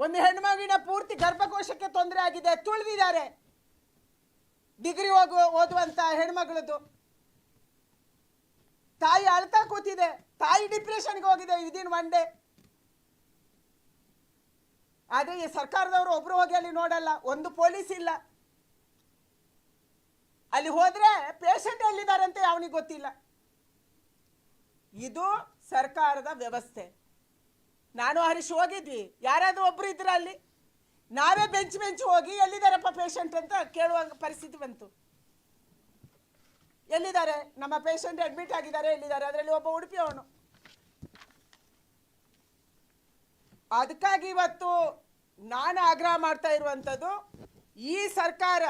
ಒಂದು ಹೆಣ್ಮಗಿನ ಪೂರ್ತಿ ಗರ್ಭಕೋಶಕ್ಕೆ ತೊಂದರೆ ಆಗಿದೆ, ತುಳಿದಿದ್ದಾರೆ. ಡಿಗ್ರಿ ಓದುವಂತ ಹೆಣ್ಮಗಳದ್ದು ತಾಯಿ ಅಳ್ತಾ ಕೂತಿದೆ, ತಾಯಿ ಡಿಪ್ರೆಷನ್ಗೆ ಹೋಗಿದೆ ವಿದಿನ್ 1 ಡೇ. ಆದ್ರೆ ಈ ಸರ್ಕಾರದವರು ಒಬ್ರು ಹೋಗಿ ಅಲ್ಲಿ ನೋಡಲ್ಲ, ಒಂದು ಪೊಲೀಸ್ ಇಲ್ಲ. ಅಲ್ಲಿ ಹೋದ್ರೆ ಪೇಷಂಟ್ ಎಲ್ಲಿದ್ದಾರಂತೆ ಅವನಿಗೆ ಗೊತ್ತಿಲ್ಲ. ಇದು ಸರ್ಕಾರದ ವ್ಯವಸ್ಥೆ. ನಾನು ಹರೀಶ್ ಹೋಗಿದ್ವಿ, ಯಾರಾದ್ರೂ ಒಬ್ರು ಇದ್ರ ಅಲ್ಲಿ, ನಾವೇ ಬೆಂಚ್ ಹೋಗಿ ಎಲ್ಲಿದ್ದಾರಪ್ಪ ಪೇಷಂಟ್ ಅಂತ ಕೇಳುವ ಪರಿಸ್ಥಿತಿ ಬಂತು. ಎಲ್ಲಿದ್ದಾರೆ ನಮ್ಮ ಪೇಷಂಟ್, ಅಡ್ಮಿಟ್ ಆಗಿದ್ದಾರೆ, ಎಲ್ಲಿದ್ದಾರೆ? ಅದರಲ್ಲಿ ಒಬ್ಬ ಉಡುಪಿ ಅವನು. ಅದಕ್ಕಾಗಿ ಇವತ್ತು ನಾನು ಆಗ್ರಹ ಮಾಡ್ತಾ ಇರುವಂಥದ್ದು, ಈ ಸರ್ಕಾರ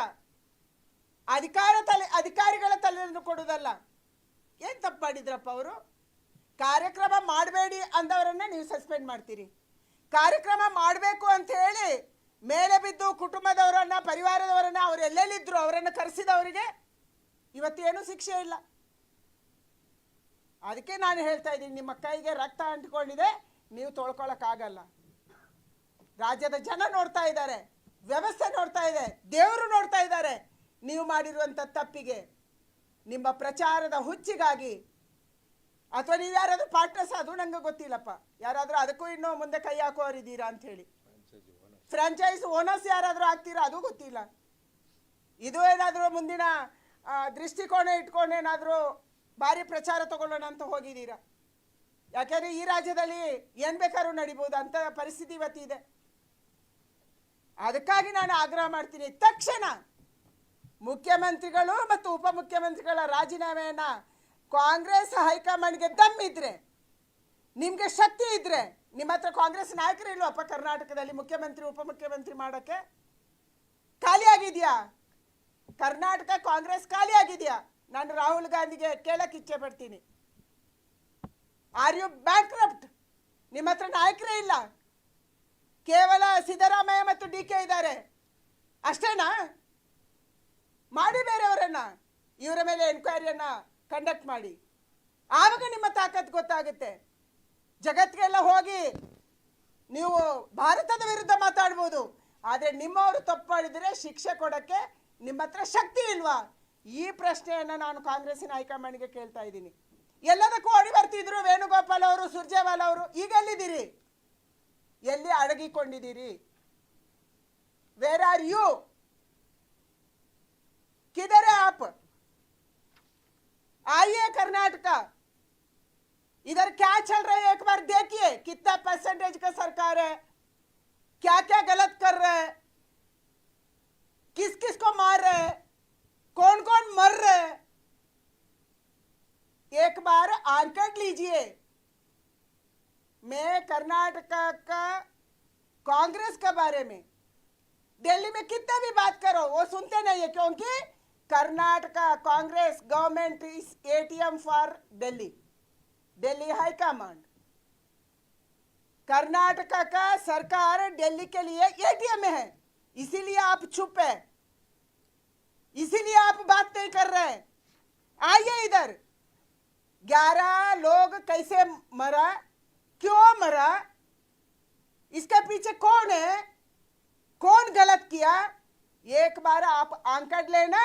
ಅಧಿಕಾರಿಗಳ ತಲೆಯನ್ನು ಕೊಡುವುದಲ್ಲ. ಏನು ತಪ್ಪು ಮಾಡಿದ್ರಪ್ಪ ಅವರು? ಕಾರ್ಯಕ್ರಮ ಮಾಡಬೇಡಿ ಅಂದವರನ್ನ ನೀವು ಸಸ್ಪೆಂಡ್ ಮಾಡ್ತೀರಿ. ಕಾರ್ಯಕ್ರಮ ಮಾಡಬೇಕು ಅಂತ ಹೇಳಿ ಮೇಲೆ ಬಿದ್ದು ಕುಟುಂಬದವರನ್ನ, ಪರಿವಾರದವರನ್ನ, ಅವ್ರು ಎಲ್ಲೆಲ್ಲಿದ್ರು ಅವರನ್ನು ಕರೆಸಿದವರಿಗೆ ಇವತ್ತೇನು ಶಿಕ್ಷೆ ಇಲ್ಲ. ಅದಕ್ಕೆ ನಾನು ಹೇಳ್ತಾ ಇದ್ದೀನಿ, ನಿಮ್ಮ ಕೈಗೆ ರಕ್ತ ಅಂಟಿಕೊಂಡಿದೆ, ನೀವು ತೊಳ್ಕೊಳಕ್ಕಾಗಲ್ಲ. ರಾಜ್ಯದ ಜನ ನೋಡ್ತಾ ಇದ್ದಾರೆ, ವ್ಯವಸ್ಥೆ ನೋಡ್ತಾ ಇದೆ, ದೇವರು ನೋಡ್ತಾ ಇದ್ದಾರೆ. ನೀವು ಮಾಡಿರುವಂಥ ತಪ್ಪಿಗೆ, ನಿಮ್ಮ ಪ್ರಚಾರದ ಹುಚ್ಚಿಗಾಗಿ, ಅಥವಾ ನೀವು ಯಾರಾದರೂ ಪಾರ್ಟ್ನರ್ಸ್, ಅದು ನಂಗೆ ಗೊತ್ತಿಲ್ಲಪ್ಪ, ಯಾರಾದರೂ ಅದಕ್ಕೂ ಇನ್ನೂ ಮುಂದೆ ಕೈ ಹಾಕೋರಿದ್ದೀರಾ ಅಂತ ಹೇಳಿ. ಫ್ರಾಂಚೈಸ್ ಓನರ್ಸ್ ಯಾರಾದರೂ ಆಗ್ತೀರಾ ಅದು ಗೊತ್ತಿಲ್ಲ. ಇದು ಏನಾದರೂ ಮುಂದಿನ ದೃಷ್ಟಿಕೋನ ಇಟ್ಕೊಂಡು ಏನಾದರೂ ಭಾರಿ ಪ್ರಚಾರ ತಗೊಳ್ಳೋಣ ಅಂತ ಹೋಗಿದ್ದೀರಾ? ಯಾಕೆಂದರೆ ಈ ರಾಜ್ಯದಲ್ಲಿ ಏನು ಬೇಕಾದ್ರೂ ನಡಿಬೋದು ಅಂತ ಪರಿಸ್ಥಿತಿ ಇವತ್ತಿದೆ. ಅದಕ್ಕಾಗಿ ನಾನು ಆಗ್ರಹ ಮಾಡ್ತೀನಿ, ತಕ್ಷಣ ಮುಖ್ಯಮಂತ್ರಿಗಳು ಮತ್ತು ಉಪಮುಖ್ಯಮಂತ್ರಿಗಳ ರಾಜೀನಾಮೆಯನ್ನು ಕಾಂಗ್ರೆಸ್ ಹೈಕಮಾಂಡ್ಗೆ ದಮ್ಮಿದ್ರೆ, ನಿಮಗೆ ಶಕ್ತಿ ಇದ್ರೆ, ನಿಮ್ಮ ಹತ್ರ ಕಾಂಗ್ರೆಸ್ ನಾಯಕರು ಇಲ್ವಪ್ಪ ಕರ್ನಾಟಕದಲ್ಲಿ ಮುಖ್ಯಮಂತ್ರಿ ಉಪಮುಖ್ಯಮಂತ್ರಿ ಮಾಡೋಕ್ಕೆ? ಖಾಲಿಯಾಗಿದೆಯಾ ಕರ್ನಾಟಕ? ಕಾಂಗ್ರೆಸ್ ಖಾಲಿಯಾಗಿದೆಯಾ? ನಾನು ರಾಹುಲ್ ಗಾಂಧಿಗೆ ಕೇಳಕ್ಕೆ ಇಚ್ಛೆ ಪಡ್ತೀನಿ, ಆರ್ ಯು ಬ್ಯಾಂಕ್ರಪ್ಟ್? ನಿಮ್ಮ ಹತ್ರ ನಾಯಕರೇ ಇಲ್ಲ, ಕೇವಲ ಸಿದ್ದರಾಮಯ್ಯ ಮತ್ತು DK ಇದ್ದಾರೆ ಅಷ್ಟೇನಾ? ಮಾಡಿ ಬೇರೆಯವರನ್ನ, ಇವರ ಮೇಲೆ ಎನ್ಕ್ವೈರಿಯನ್ನ ಕಂಡಕ್ಟ್ ಮಾಡಿ, ಆವಾಗ ನಿಮ್ಮ ತಾಕತ್ತು ಗೊತ್ತಾಗುತ್ತೆ. ಜಗತ್ತಿಗೆಲ್ಲ ಹೋಗಿ ನೀವು ಭಾರತದ ವಿರುದ್ಧ ಮಾತಾಡ್ಬೋದು, ಆದರೆ ನಿಮ್ಮವರು ತಪ್ಪು ಮಾಡಿದರೆ ಶಿಕ್ಷೆ ಕೊಡೋಕ್ಕೆ ನಿಮ್ಮ ಹತ್ರ ಶಕ್ತಿ ಇಲ್ವಾ? ಈ ಪ್ರಶ್ನೆಯನ್ನು ನಾನು ಕಾಂಗ್ರೆಸ್ಸಿನ ಹೈಕಮಾಂಡ್ಗೆ ಕೇಳ್ತಾ ಇದ್ದೀನಿ. ಎಲ್ಲದಕ್ಕೂ ಓಡಿ ಬರ್ತಿದ್ರು ವೇಣುಗೋಪಾಲ್ ಅವರು, ಸುರ್ಜೇವಾಲಾ ಅವರು, ಈಗ ಎಲ್ಲಿದ್ದೀರಿ? ಎಲ್ಲಿ ಅಡಗಿಕೊಂಡಿದ್ದೀರಿ? Where are ಯू? किधर है आप? आइए कर्नाटका, इधर क्या चल रहा है एक बार देखिए, कितना परसेंटेज का सरकार है, क्या क्या गलत कर रहे हैं, किस किस को मार रहे हैं, कौन कौन मर रहे हैं, एक बार आंकड़ लीजिए. मैं कर्नाटका का कांग्रेस के बारे में दिल्ली में कितना भी बात करो वो सुनते नहीं है, क्योंकि Karnataka Congress government is ATM for Delhi high command. Karnataka का सरकार दिल्ली के लिए ATM है, इसीलिए आप चुप है, इसीलिए आप बात नहीं कर रहे हैं. आइए इधर. 11 लोग कैसे मरा, क्यों मरा, इसके पीछे कौन है, कौन गलत किया? एक बार आप आंकड़ लेना,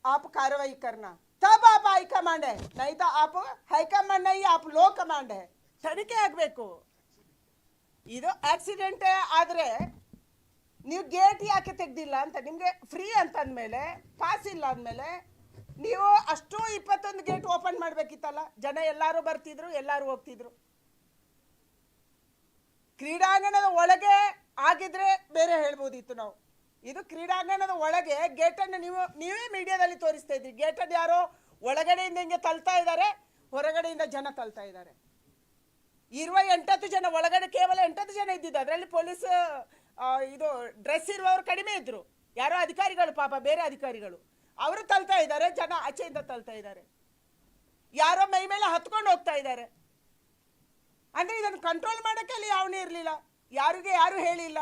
आप कार्रवाई करना, तब आप हाई कमांड है. नहीं तो आप हाई कमांड नहीं, आप लो कमांड है. ತನಿಖೆ ಆಗಬೇಕು. ಇದು ಆಕ್ಸಿಡೆಂಟ್ ಆದರೆ ನೀವು ಗೇಟ್ ಯಾಕೆ ತೆಗ್ದಿಲ್ಲ ಅಂತ, ನಿಮಗೆ ಫ್ರೀ ಅಂತ ಅಂದಮೇಲೆ, ಪಾಸ್ ಇಲ್ಲ ಅಂದಮೇಲೆ ನೀವು ಅಷ್ಟು 21 ಗೇಟ್ ಓಪನ್ ಮಾಡಬೇಕಿತ್ತಲ್ಲ. ಜನ ಎಲ್ಲರೂ ಬರ್ತಿದ್ರು, ಎಲ್ಲರೂ ಹೋಗ್ತಿದ್ರು. ಕ್ರೀಡಾಂಗಣದ ಒಳಗೆ ಆಗಿದ್ರೆ ಬೇರೆ ಹೇಳ್ಬೋದಿತ್ತು ನಾವು. ಇದು ಕ್ರೀಡಾಂಗಣದ ಒಳಗೆ ಗೇಟನ್ನು ನೀವೇ ಮೀಡಿಯಾದಲ್ಲಿ ತೋರಿಸ್ತಾ ಇದ್ರಿ. ಗೇಟನ್ನು ಯಾರೋ ಒಳಗಡೆಯಿಂದ ಹಿಂಗೆ ತಳ್ತಾ ಇದ್ದಾರೆ, ಹೊರಗಡೆಯಿಂದ ಜನ ತಳ್ತಾ ಇದ್ದಾರೆ. ಇರುವ 8 ಜನ ಒಳಗಡೆ ಕೇವಲ 8 ಜನ ಇದ್ದಿದ್ದು, ಅದರಲ್ಲಿ ಪೊಲೀಸ್ ಇದು ಡ್ರೆಸ್ ಇರುವವರು ಕಡಿಮೆ ಇದ್ರು. ಯಾರೋ ಅಧಿಕಾರಿಗಳು, ಪಾಪ ಬೇರೆ ಅಧಿಕಾರಿಗಳು, ಅವರು ತಳ್ತಾ ಇದ್ದಾರೆ, ಜನ ಆಚೆಯಿಂದ ತಳ್ತಾ ಇದ್ದಾರೆ, ಯಾರೋ ಮೈ ಮೇಲೆ ಹತ್ಕೊಂಡು ಹೋಗ್ತಾ ಇದ್ದಾರೆ. ಅಂದರೆ ಇದನ್ನು ಕಂಟ್ರೋಲ್ ಮಾಡೋಕ್ಕೆ ಅಲ್ಲಿ ಯಾವನೇ ಇರಲಿಲ್ಲ, ಯಾರು ಹೇಳಿಲ್ಲ.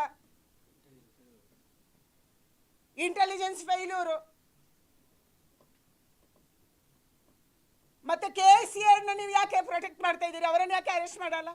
Intelligence failure. ಮತ್ತೆ KCA ನೀವು ಯಾಕೆ ಪ್ರೊಟೆಕ್ಟ್ ಮಾಡ್ತಾ ಇದ್ದೀರಿ? ಅವರನ್ನು ಯಾಕೆ ಅರೆಸ್ಟ್ ಮಾಡಲ್ಲ?